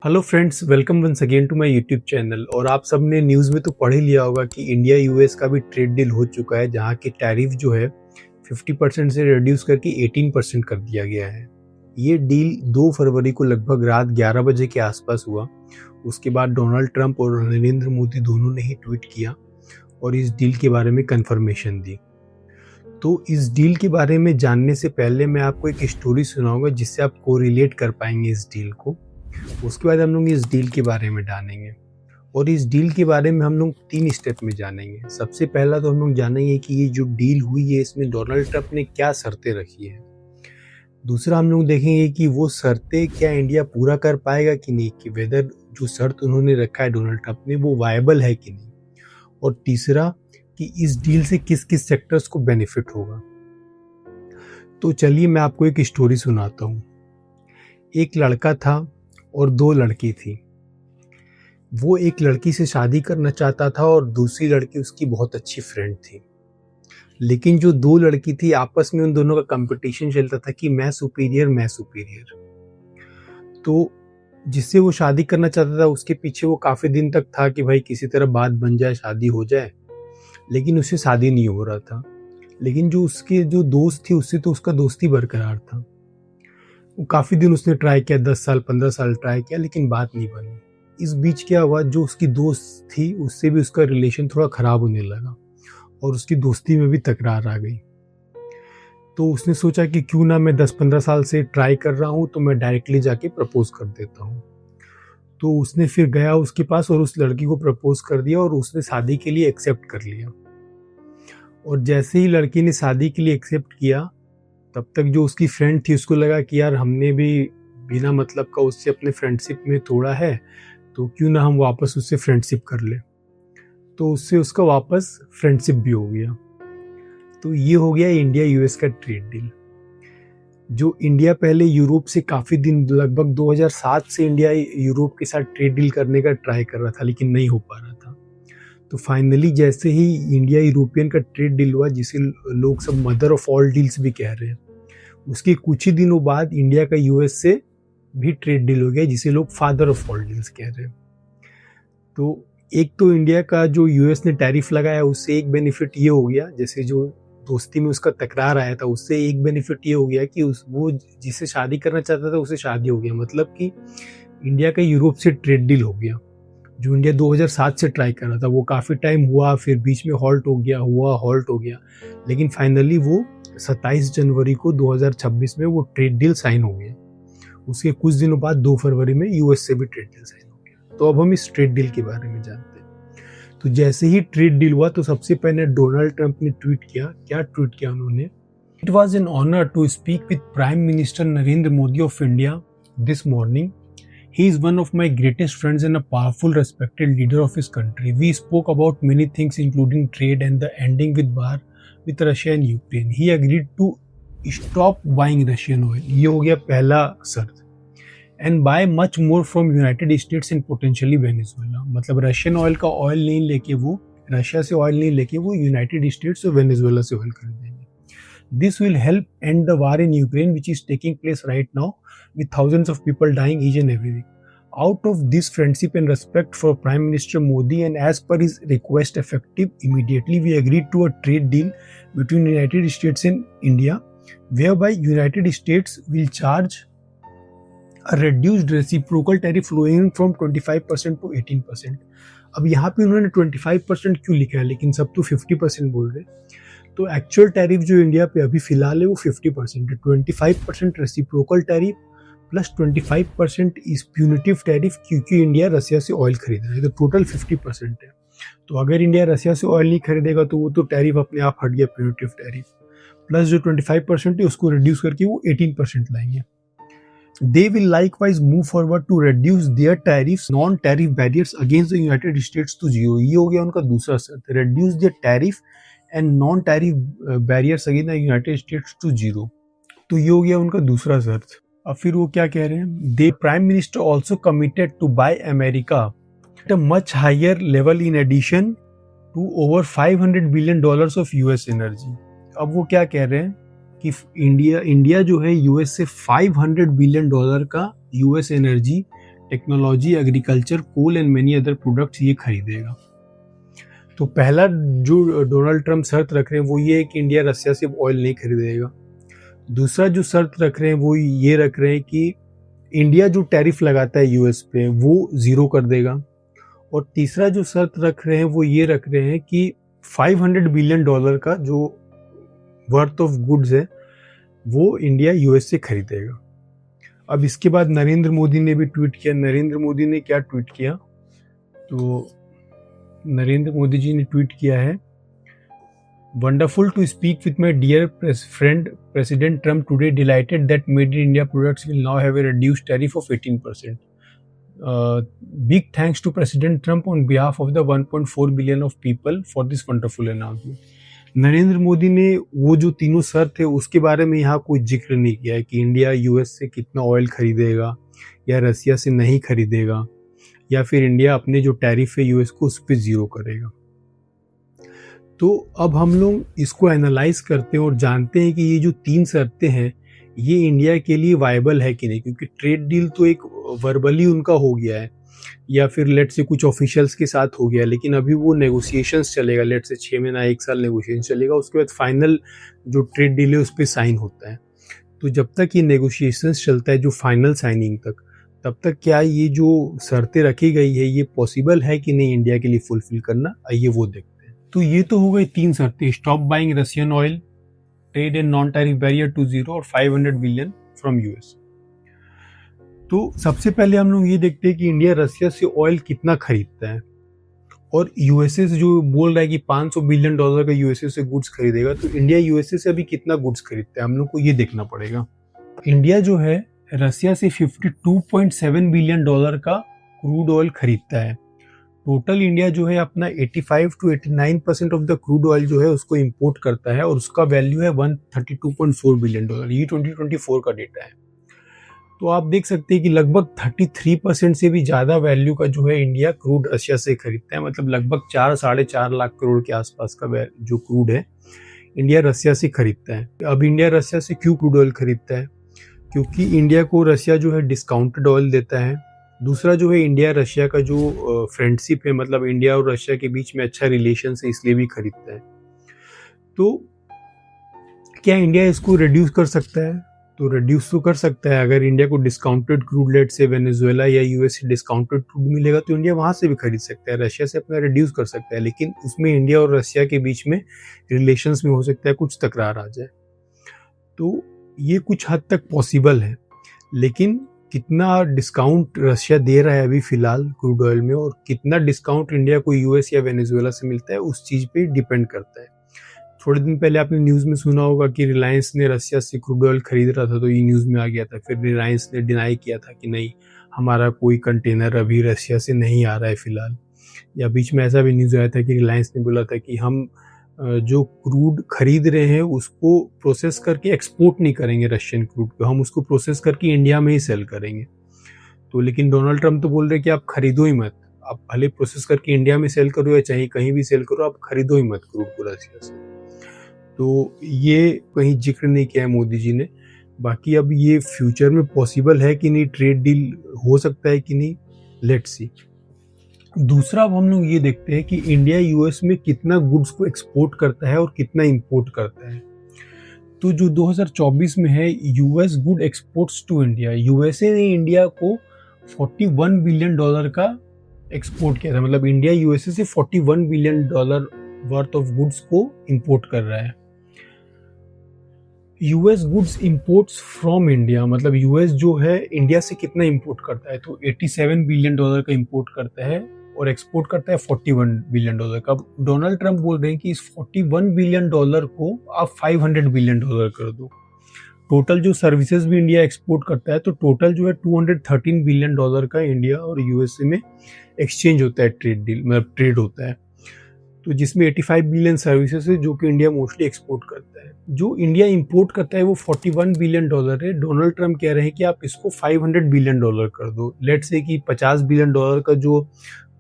Hello friends, welcome once again to my YouTube channel. और आप सब ने न्यूज़ में तो पढ़ ही लिया होगा कि इंडिया यूएस का भी ट्रेड डील हो चुका है, जहां की टैरिफ जो है 50% से रिड्यूस करके 18% कर दिया गया है। ये डील 2 फरवरी को लगभग रात 11 बजे के आसपास हुआ। उसके बाद डोनाल्ड ट्रंप और नरेंद्र मोदी दोनों ने ही ट्वीट किया और इस डील के बारे में कंफर्मेशन दी। तो इस डील के बारे में जानने से पहले मैं आपको एक स्टोरी सुनाऊंगा जिससे आप कोरिलेट कर पाएंगे इस डील को। उसके बाद हम लोग इस डील के बारे में जानेंगे और इस डील के बारे में हम लोग 3 स्टेप में जानेंगे। सबसे पहला तो हम लोग जानेंगे कि ये जो डील हुई है इसमें डोनाल्ड ट्रंप ने क्या शर्तें रखी है। दूसरा हम लोग देखेंगे कि वो शर्तें क्या इंडिया पूरा कर पाएगा कि नहीं, कि वेदर जो शर्त उन्होंने रखा है डोनाल्ड ट्रंप ने वो वायबल है कि नहीं। और तीसरा कि इस डील से किस किस सेक्टर्स को बेनिफिट होगा। तो चलिए मैं आपको एक स्टोरी सुनाता हूँ। एक लड़का था और 2 लड़की थी। वो एक लड़की से शादी करना चाहता था और दूसरी लड़की उसकी बहुत अच्छी फ्रेंड थी। लेकिन जो 2 लड़की थी आपस में उन दोनों का कंपटीशन चलता था कि मैं सुपीरियर। तो जिससे वो शादी करना चाहता था उसके पीछे वो काफ़ी दिन तक था कि भाई किसी तरह बात बन जाए, शादी हो जाए, लेकिन उससे शादी नहीं हो रहा था। लेकिन जो उसके जो दोस्त थी उससे तो उसका दोस्ती बरकरार था। वो काफ़ी दिन उसने ट्राई किया, 10 साल 15 साल ट्राई किया, लेकिन बात नहीं बनी। इस बीच क्या हुआ, जो उसकी दोस्त थी उससे भी उसका रिलेशन थोड़ा ख़राब होने लगा और उसकी दोस्ती में भी तकरार आ गई। तो उसने सोचा कि क्यों ना, मैं 10-15 साल से ट्राई कर रहा हूँ तो मैं डायरेक्टली जाके प्रपोज कर देता हूँ। तो उसने फिर गया उसके पास और उस लड़की को प्रपोज कर दिया और उसने शादी के लिए एक्सेप्ट कर लिया। और जैसे ही लड़की ने शादी के लिए एक्सेप्ट किया, तब तक जो उसकी फ्रेंड थी उसको लगा कि यार हमने भी बिना मतलब का उससे अपने फ्रेंडशिप में तोड़ा है, तो क्यों ना हम वापस उससे फ्रेंडशिप कर ले। तो उससे उसका वापस फ्रेंडशिप भी हो गया। तो ये हो गया इंडिया यूएस का ट्रेड डील। जो इंडिया पहले यूरोप से काफ़ी दिन, लगभग 2007 से इंडिया यूरोप के साथ ट्रेड डील करने का ट्राई कर रहा था, लेकिन नहीं हो पा रहा था। तो फाइनली जैसे ही इंडिया यूरोपियन का ट्रेड डील हुआ, जिसे लोग सब मदर ऑफ ऑल डील्स भी कह रहे हैं, उसके कुछ ही दिनों बाद इंडिया का यूएस से भी ट्रेड डील हो गया, जिसे लोग फादर ऑफ ऑल डील्स कह रहे हैं। तो एक तो इंडिया का जो यूएस ने टैरिफ लगाया उससे एक बेनिफिट ये हो गया, जैसे जो दोस्ती में उसका तकरार आया था उससे एक बेनिफिट ये हो गया कि वो जिससे शादी करना चाहता था उससे शादी हो गया। मतलब कि इंडिया का यूरोप से ट्रेड डील हो गया। जो इंडिया 2007 से ट्राई कर रहा था वो काफ़ी टाइम हुआ, फिर बीच में हॉल्ट हो गया, लेकिन फाइनली वो 27 जनवरी को 2026 में वो ट्रेड डील साइन हो गया। उसके कुछ दिनों बाद 2 फरवरी में यूएस से भी ट्रेड डील साइन हो गया। तो अब हम इस ट्रेड डील के बारे में जानते हैं। तो जैसे ही ट्रेड डील हुआ तो सबसे पहले डोनाल्ड ट्रंप ने ट्वीट किया। क्या ट्वीट किया उन्होंने? It was an honour to speak with prime minister Narendra Modi of India this morning. He is one of my greatest friends and a powerful, respected leader of his country. We spoke about many things, including trade and the ending with war with Russia and Ukraine. He agreed to stop buying Russian oil. ये हो गया पहला शर्त. And buy much more from United States and potentially Venezuela. मतलब Russian oil का oil नहीं लेके वो, रशिया से ऑयल नहीं लेके वो यूनाइटेड स्टेट्स और वेनेजुएला से ऑयल खरीदेंगे. This will help end the war in Ukraine, which is taking place right now, with thousands of people dying each and every week. Out of this friendship and respect for Prime Minister Modi, and as per his request effective immediately, we agreed to a trade deal between United States and India, whereby United States will charge a reduced reciprocal tariff flowing from 25% to 18%. अब यहाँ पे उन्होंने 25% क्यों लिखा है, लेकिन सब तो 50% बोल रहे हैं। तो एक्चुअल टैरिफ जो इंडिया पे अभी फिलहाल है वो 50% है। 25% रेसिप्रोकल टैरिफ प्लस 25% इस प्यूनिटिव टैरिफ, क्योंकि इंडिया रसिया से ऑयल खरीद रहा है, तो टोटल 50% है। तो अगर इंडिया रसिया से ऑयल नहीं खरीदेगा तो वो तो टैरिफ अपने आप हट गया, प्यूनिटिव टैरिफ। प्लस जो 25% है उसको रिड्यूस करके वो 18% लाएंगे। They will likewise move forward to reduce their tariffs, non-tariff barriers against the United States to zero. ये हो गया उनका दूसरा शर्त, reduce their tariff and non-tariff barriers against the United States to zero. तो ये हो गया उनका दूसरा शर्त। अब फिर वो क्या कह रहे हैं? The Prime Minister also committed to buy America at a much higher level in addition to over $500 billion of US energy. अब वो क्या कह रहे हैं कि इंडिया जो है यूएस से $500 बिलियन का US energy technology, agriculture, coal and many other products ये खरीदेगा। तो पहला जो डोनाल्ड ट्रम्प शर्त रख रहे हैं वो ये है कि इंडिया रसिया से ऑयल नहीं खरीदेगा। दूसरा जो शर्त रख रहे हैं वो ये रख रहे हैं कि इंडिया जो टैरिफ लगाता है यूएस पे वो ज़ीरो कर देगा। और तीसरा जो शर्त रख रहे हैं वो ये रख रहे हैं कि $500 बिलियन का जो वर्थ ऑफ गुड्स है वो इंडिया यूएस से खरीदेगा। अब इसके बाद नरेंद्र मोदी ने भी ट्वीट किया। नरेंद्र मोदी ने क्या ट्वीट किया, तो नरेंद्र मोदी जी ने ट्वीट किया है, wonderful to speak with my dear friend president Trump today, delighted that made in India products will now have a reduced tariff of 18%. Big thanks to President Trump on behalf of the 1.4 billion of people for this wonderful announcement. Narendra Modi ने वो जो तीनों शर्त है उसके बारे में यहाँ कोई जिक्र नहीं किया है कि इंडिया यूएस से कितना ऑयल खरीदेगा या रसिया से नहीं खरीदेगा या फिर इंडिया अपने जो टैरिफ है यूएस को उस पर ज़ीरो करेगा। तो अब हम लोग इसको एनालाइज करते हैं और जानते हैं कि ये जो तीन शर्तें हैं ये इंडिया के लिए वायबल है कि नहीं, क्योंकि ट्रेड डील तो एक वर्बली उनका हो गया है या फिर लेट से कुछ ऑफिशियल्स के साथ हो गया, लेकिन अभी वो नेगोशिएशंस चलेगा, लेट से 6 महीना 1 साल नेगोशिएशन चलेगा, उसके बाद फाइनल जो ट्रेड डील है उस पर साइन होता है। तो जब तक ये नेगोशिएशंस चलता है जो फाइनल साइनिंग तक, तब तक क्या ये जो शर्तें रखी गई है ये पॉसिबल है कि नहीं इंडिया के लिए फुलफिल करना, आइए वो देखते हैं। तो ये तो हो गई तीन शर्तें, stop buying Russian oil, trade and non tariff barrier to zero और 500 बिलियन फ्रॉम यूएस। तो सबसे पहले हम लोग ये देखते हैं कि इंडिया रसिया से ऑयल कितना खरीदता है और यूएसए से जो बोल रहा है कि $500 बिलियन का यूएसए से गुड्स खरीदेगा, तो इंडिया यूएसए से अभी कितना गुड्स खरीदता है हम लोग को ये देखना पड़ेगा। इंडिया जो है रसिया से $52.7 बिलियन का क्रूड ऑयल खरीदता है। टोटल इंडिया जो है अपना 85 to 89% of the crude oil जो है उसको इंपोर्ट करता है और उसका वैल्यू है $132.4 बिलियन। ये 2024 का डेटा है। तो आप देख सकते हैं कि लगभग 33% से भी ज़्यादा वैल्यू का जो है इंडिया क्रूड रशिया से खरीदता है, मतलब लगभग 4-4.5 लाख करोड़ के आसपास का जो क्रूड है इंडिया रशिया से खरीदता है। अब इंडिया रशिया से क्यों क्रूड ऑयल खरीदता है, क्योंकि इंडिया को रशिया जो है डिस्काउंटेड ऑयल देता है। दूसरा जो है इंडिया रशिया का जो फ्रेंडशिप है, मतलब इंडिया और रशिया के बीच में अच्छा रिलेशन है, इसलिए भी खरीदता है। तो क्या इंडिया इसको रिड्यूस कर सकता है, तो रिड्यूस तो कर सकता है। अगर इंडिया को डिस्काउंटेड क्रूड लेट से वेनेजुएला या यूएस से डिस्काउंटेड क्रूड मिलेगा तो इंडिया वहाँ से भी खरीद सकता है, रशिया से अपना रिड्यूस कर सकता है, लेकिन उसमें इंडिया और रशिया के बीच में रिलेशंस में हो सकता है कुछ तकरार आ जाए। तो ये कुछ हद तक पॉसिबल है, लेकिन कितना डिस्काउंट रशिया दे रहा है अभी फिलहाल क्रूड ऑयल में और कितना डिस्काउंट इंडिया को यूएस या वेनेजुएला से मिलता है उस चीज़ पे डिपेंड करता है। थोड़े दिन पहले आपने न्यूज़ में सुना होगा कि रिलायंस ने रशिया से क्रूड ऑयल खरीद रहा था, तो ये न्यूज़ में आ गया था। फिर रिलायंस ने डिनाई किया था कि नहीं, हमारा कोई कंटेनर अभी रशिया से नहीं आ रहा है फिलहाल। या बीच में ऐसा भी न्यूज़ आया था कि रिलायंस ने बोला था कि हम जो क्रूड खरीद रहे हैं उसको प्रोसेस करके एक्सपोर्ट नहीं करेंगे रशियन क्रूड को, हम उसको प्रोसेस करके इंडिया में ही सेल करेंगे। तो लेकिन डोनाल्ड ट्रम्प तो बोल रहे हैं कि आप खरीदो ही मत, आप भले प्रोसेस करके इंडिया में सेल करो या चाहे कहीं भी सेल करो, आप खरीदो ही मत क्रूड को रशिया से। तो ये कहीं जिक्र नहीं किया है मोदी जी ने। बाकी अब ये फ्यूचर में पॉसिबल है कि नहीं, ट्रेड डील हो सकता है कि नहीं, लेट्स सी। दूसरा अब हम लोग ये देखते हैं कि इंडिया यूएस में कितना गुड्स को एक्सपोर्ट करता है और कितना इंपोर्ट करता है। तो जो 2024 में है US good exports to India, USA ने इंडिया को $41 बिलियन का एक्सपोर्ट किया था, मतलब इंडिया यूएसए से $41 बिलियन वर्थ ऑफ गुड्स को इंपोर्ट कर रहा है। US goods imports from India, मतलब यूएस जो है इंडिया से कितना इंपोर्ट करता है, तो $87 बिलियन का इंपोर्ट करता है और एक्सपोर्ट करता है $41 बिलियन का। डोनाल्ड ट्रम्प बोल रहे हैं कि इस $41 बिलियन को आप $500 बिलियन कर दो। टोटल जो सर्विसेज भी इंडिया एक्सपोर्ट करता है, तो टोटल जो है $213 बिलियन का इंडिया और यूएसए में एक्सचेंज होता है, ट्रेड डील मतलब ट्रेड होता है। तो जिसमें 85 बिलियन सर्विसेज है जो कि इंडिया मोस्टली एक्सपोर्ट करता है। जो इंडिया इंपोर्ट करता है वो $41 बिलियन है। डोनाल्ड ट्रम्प कह रहे हैं कि आप इसको $500 बिलियन कर दो। लेट से कि $50 बिलियन का जो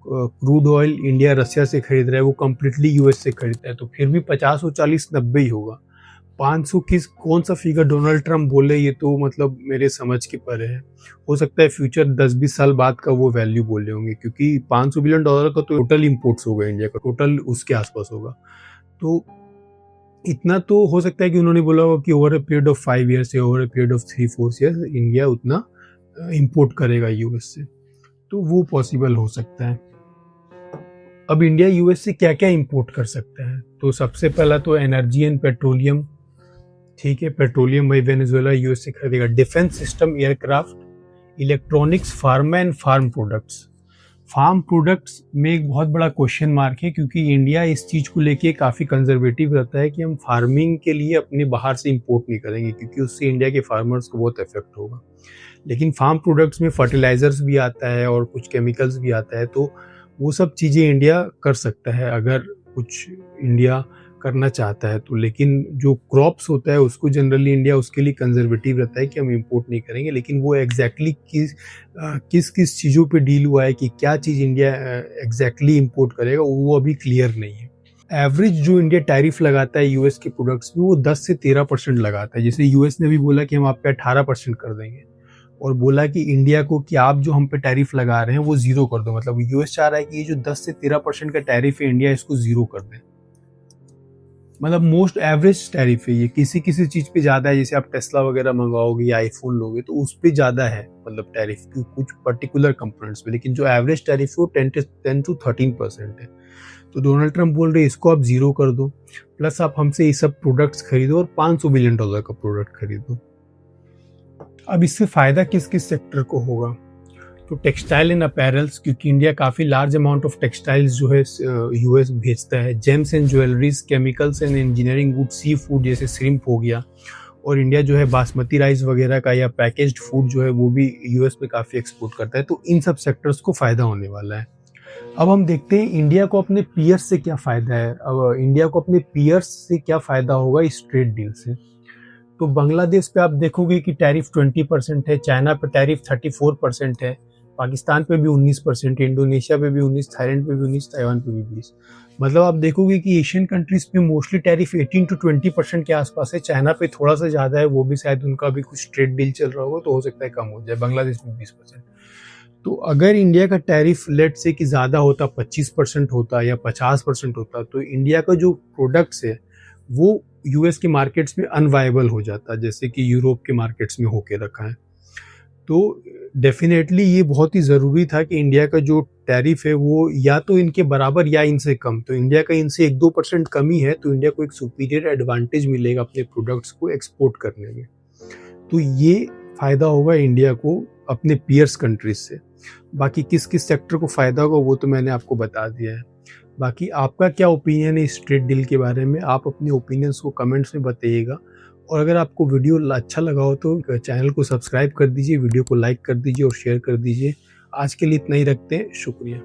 क्रूड ऑयल इंडिया रशिया से खरीद रहा है वो कम्प्लीटली यूएस से खरीदता है, तो फिर भी 50 और 40 90 ही होगा। 500 किस कौन सा फिगर डोनाल्ड ट्रंप बोले, ये तो मतलब मेरे समझ के परे है। हो सकता है फ्यूचर 10-20 साल बाद का वो वैल्यू बोले होंगे, क्योंकि $500 बिलियन का तो टोटल इंपोर्ट्स होगा इंडिया का, टोटल उसके आसपास होगा। तो इतना तो हो सकता है कि उन्होंने बोला होगा कि over a period of 5 years या over a period of 3-4 years India उतना इंपोर्ट करेगा यूएस से, तो वो पॉसिबल हो सकता है। अब इंडिया यूएस से क्या क्या इंपोर्ट कर सकता है, तो सबसे पहला तो एनर्जी एंड पेट्रोलियम, ठीक है, पेट्रोलियम भाई वेनेजुएला यूएस से खरीदेगा। Defence system, aircraft, electronics, pharma and farm products. Farm products में एक बहुत बड़ा क्वेश्चन मार्क है, क्योंकि इंडिया इस चीज़ को लेके काफ़ी कंजर्वेटिव रहता है कि हम फार्मिंग के लिए अपने बाहर से इंपोर्ट नहीं करेंगे, क्योंकि उससे इंडिया के फार्मर्स को बहुत इफेक्ट होगा। लेकिन फार्म प्रोडक्ट्स में फर्टिलाइजर्स भी आता है और कुछ केमिकल्स भी आता है, तो वो सब चीज़ें इंडिया कर सकता है अगर कुछ इंडिया करना चाहता है तो। लेकिन जो क्रॉप्स होता है उसको जनरली इंडिया उसके लिए कंजर्वेटिव रहता है कि हम इंपोर्ट नहीं करेंगे। लेकिन वो एग्जैक्टली किस किस चीज़ों पे डील हुआ है कि क्या चीज़ इंडिया एग्जैक्टली इंपोर्ट करेगा, वो अभी क्लियर नहीं है। एवरेज जो इंडिया टैरिफ लगाता है यूएस के प्रोडक्ट्स में, वो 10 से 13% लगाता है। जैसे यूएस ने भी बोला कि हम आप पे 18% कर देंगे, और बोला कि इंडिया को कि आप जो हम पे टैरिफ लगा रहे हैं वो जीरो कर दो। मतलब यूएस चाह रहा है कि ये जो 10 से 13% का टैरिफ है इंडिया इसको जीरो कर दे। मतलब मोस्ट एवरेज टैरिफ है ये, किसी किसी चीज पे ज्यादा है, जैसे आप टेस्ला वगैरह मंगाओगे या आईफोन लोगे तो उस पे ज्यादा है मतलब टैरिफ की कुछ पर्टिकुलर कंपोनेंट्स पे। लेकिन जो एवरेज टैरिफ है वो 10 to 13% है। तो डोनाल्ड ट्रंप बोल रहे हैं इसको आप जीरो कर दो, प्लस आप हमसे ये सब प्रोडक्ट्स खरीदो और $500 बिलियन का प्रोडक्ट खरीदो। अब इससे फायदा किस किस सेक्टर को होगा, तो टेक्सटाइल एंड अपैरल्स, क्योंकि इंडिया काफ़ी लार्ज अमाउंट ऑफ टेक्सटाइल्स जो है यूएस भेजता है। Gems and jewelleries, chemicals and engineering good, sea food जैसे श्रिम्प हो गया, और इंडिया जो है बासमती राइस वगैरह का या पैकेज्ड फूड जो है वो भी यूएस में काफ़ी एक्सपोर्ट करता है। तो इन सब सेक्टर्स को फ़ायदा होने वाला है। अब हम देखते हैं इंडिया को अपने पीयर्स से क्या फ़ायदा है। अब इंडिया को अपने पीयर्स से क्या फ़ायदा होगा इस ट्रेड डील से, तो बांग्लादेश पे आप देखोगे कि टैरिफ 20% है, चाइना पे टैरिफ 34% है, पाकिस्तान पे भी 19% है, इंडोनेशिया पे भी 19, थाईलैंड पे भी 19, ताइवान पे भी 20। मतलब आप देखोगे कि एशियन कंट्रीज पे मोस्टली टैरिफ 18 to 20% के आसपास है। चाइना पे थोड़ा सा ज़्यादा है, वो भी शायद उनका भी कुछ ट्रेड डील चल रहा होगा तो हो सकता है कम हो जाए। बांग्लादेश में 20%। तो अगर इंडिया का टैरिफ लेट से कि ज़्यादा होता, 25% होता या 50% होता, तो इंडिया का जो प्रोडक्ट्स है वो यूएस के मार्केट्स में अनवायबल हो जाता, जैसे कि यूरोप के मार्केट्स में होके रखा है। तो डेफिनेटली ये बहुत ही ज़रूरी था कि इंडिया का जो टैरिफ है वो या तो इनके बराबर या इनसे कम। तो इंडिया का इनसे 1-2% कमी है, तो इंडिया को एक सुपीरियर एडवांटेज मिलेगा अपने प्रोडक्ट्स को एक्सपोर्ट करने में। तो ये फ़ायदा होगा इंडिया को अपने पीयर्स कंट्रीज से। बाकी किस किस सेक्टर को फ़ायदा होगा वो तो मैंने आपको बता दिया है। बाकी आपका क्या ओपिनियन है इस ट्रेड डील के बारे में, आप अपने ओपिनियंस को कमेंट्स में बताइएगा। और अगर आपको वीडियो अच्छा लगा हो तो चैनल को सब्सक्राइब कर दीजिए, वीडियो को लाइक कर दीजिए और शेयर कर दीजिए। आज के लिए इतना ही रखते हैं, शुक्रिया।